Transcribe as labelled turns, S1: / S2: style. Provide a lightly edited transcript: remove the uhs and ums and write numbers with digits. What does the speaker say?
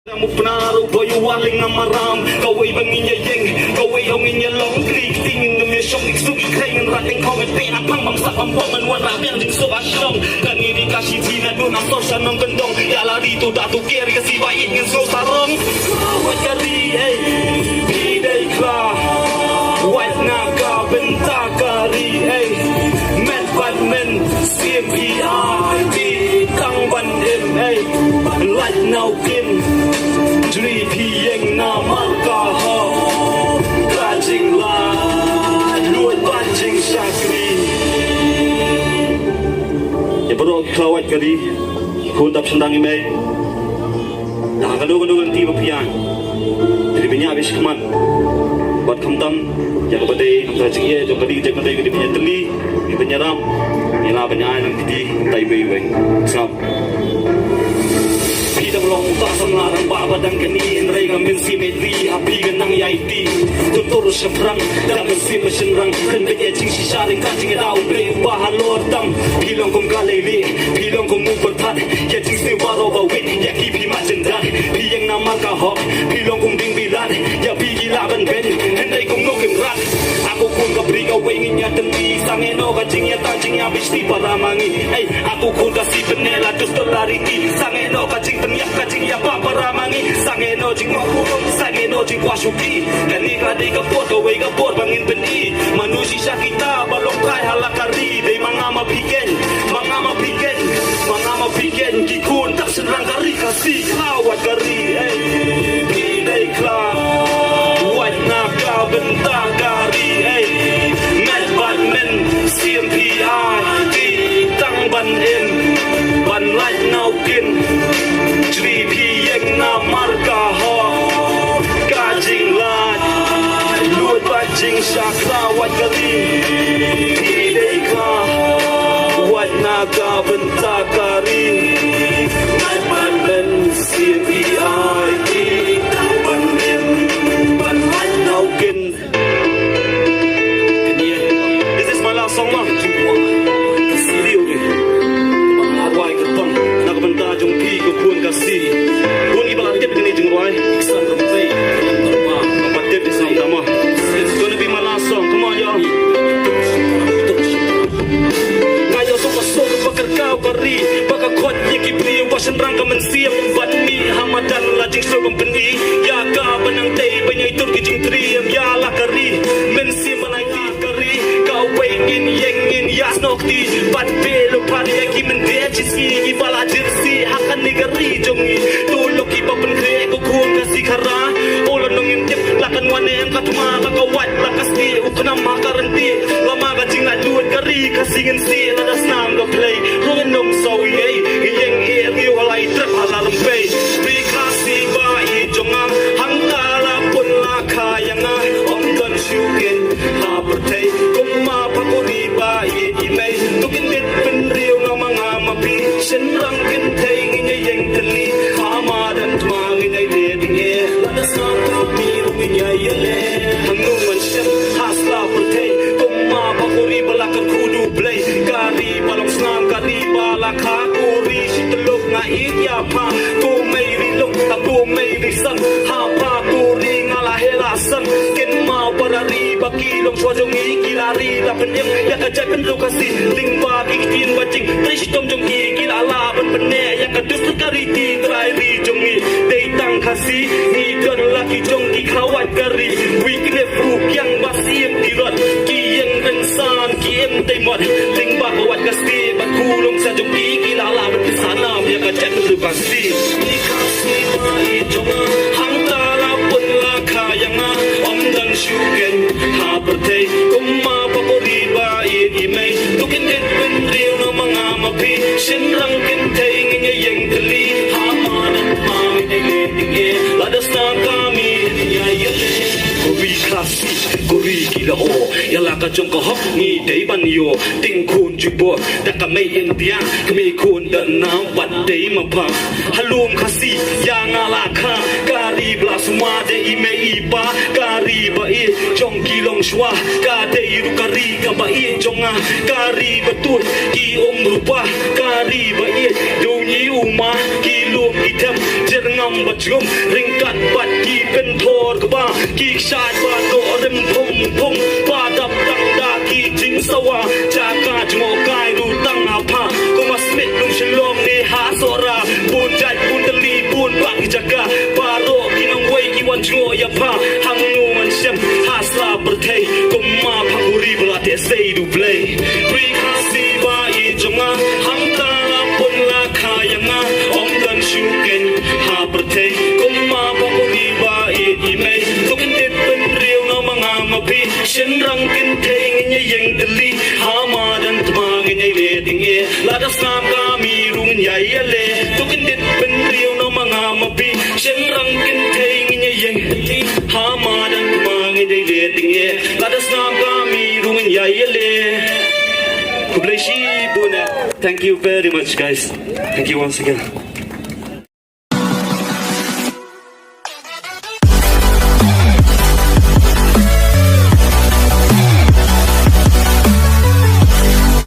S1: Mo penaro boy waling na maram Kaway bangin niya yeng Kaway hongin niya long klik Tingin na niya syong Iksugi kayo ng rating kong At pera pang mamsak ang paman Wala yang din so asyong Kanini kasi tina doon Ang tosya ng gandong Yala rito datu kiri Kasi bayin ng so sarong Kawat kari ay Biday kla White na ka Benta kari ay Men Batman CMPR Tang ban im ay Light now kim Dri pieng na marka ha Kajing la Luat banjing syakri Ya bro kelawat kali Kuntap sendang imay Nakakalugan-lugan tiba piang Jadi banyak habis keman Buat kamtam Yang kepadai Kamtajing iya Jom kali kejap kali Kedi punya teli Di penyeram Inilah banyak yang kedi Tai bayi-bayi Salam Pidang long tak sengarang baba dan keni Rai ngamin simetri api ganang yaiti Tutur seberang dan mesin mesenrang Kendeknya jing sisaring kacing edau Beli bahan lordam Pilong kum galeli Pilong kum mubertat Ya jing sewaro bawit Ya kipi majendat Piyeng nama kahok Pilong kum ding bilat Ya pi gila ban ben Hendai kum nukim rat Aku kun kabri kawai nginya tenti Sangeno kacing ya tajing ya bisti paramangi Aku kun kasih penela dus terlariti Sangeno kacing penyak kacing ya paparamangi Sangeno jing makurung Sangeno jing kwasuki Kani kladi kapot kawai kapot bangin peni Manusia kita balong kai halakari Day mga mabigen Mga mabigen Mga mabigen Kikun tak serang kari kasih Kawat kari Day kla White naka benta kari Mad Batman CMPI Tang ban im Ban light now kin Jri pieng na marka ha Kajing lat Luat bajing syakra Wat kali Tidai ka Wat naga benta kari Mad Batman CMPI Tang ban im Ban light now kin This is my last song lah Kasiliw ni Arwai ketong Nakabenta jong pi Kupun kasih Kun ibalat tip ni jeng ruai Iksan rempay Kapat tip ni sang dama It's gonna be my last song Come on y'all Ngayon suka soka bakal kau kari Baka kot yaki pri Wasan rangka mensiap Bat mi hamadan lajing sobang peni Ya ka benang tay Banyak tur kijing triam Ya lah kari Mensiap manai ti kari Kau wengin yengin Yas nokti Bat belo padi yaki mendeci Sigi bala jersi Akan negari jongi Tulok iba penre Kukun kasih kara Ola nungin tip Lakan wane yang katuma Laka wat Laka sti Ukna makarenti Lama gajing na duat kari Kasingin si Ladas nam ga play Rungan nung sawi ay Iyeng iya Iyo halay trap halalam pay Prikasi ba ijonga Hangtala pun laka Yanga Om don syukin Hapertay Kuma pakuri ba imay Tukin dit penriw na mga mapi Senrang kintay Nginya yang teli Hama dan tumangin ay leding eh Ladas na kami Ruminya yale Hangungan syem Hasla pertay Kuma pakuri balakang kudu blay Kari balong snam Kari balaka Kuri sitalog nga iya pa Kumay rilong Kumay risan Hapa kuri ngalahelasan Ken mau parari Bakilong swajong ikilari Lapenyem Yakajay penlukasi Lingba ikitin wajing Tristom jong ikilala Penpene Yakadus kariti Trairi jongi Deitang kasih Nikan laki jong kikawat kari Wignef ruk yang basim kirot Kiyeng rensan Kiyeng temot Lingba kawat kasi Batkulong sa jong ikilala Pensanam Yakajay penlukasi Nikasi maijonga Hangtala pun laka Yanga Om dan syuken Hapertay Kuma papuri bayin imay Tukin dit penriw na mga mapi Senrang kintay Nginya yang teli Hama dan mami Nginya Ladas na kami Niya yale Kuri klasi Kuri gila o Yala ka jong kahok Ni day ban yo Ting kun jubo Da kami india Kami kun dan na Wat day mapa Halum kasi Yang alaka Kari bla semua De ime iba Kari ba i jong ki long shwa ka de ru kari ka ba i jonga kari batut ki rupa kari ba i do ni uma ki lu ki them jer ngam ba chum ringkat bat ki pen thor ka ba ki shat ba no rem phum phum ba dap tang da ki jing sawa ja ka jmo kai ru tang a pha ko ma smit lum shlom ne ha sora bun jat bun tali bun ba ki jaga ba ro ki nang wei ki wan jmo ya pha hang nu man shem ha sla per thei ko ma pha uri bla te sei du play ri ha si ba i jonga ham ta pun la kha yanga om dan shu ken ha per thei ko ma pha uri ba i mai to ken det pen riu no manga ma pi shen rang ken thei nge yeng tali ha ma dan tma nge le ding e la da sam ka mi rung yai le to ken det pen riu no manga ma pi shen rang ken thei nge yeng tali ha ma dan tma nge le ding e la da sam ka mi rung yai le Thank you very much, guys. Thank you once again.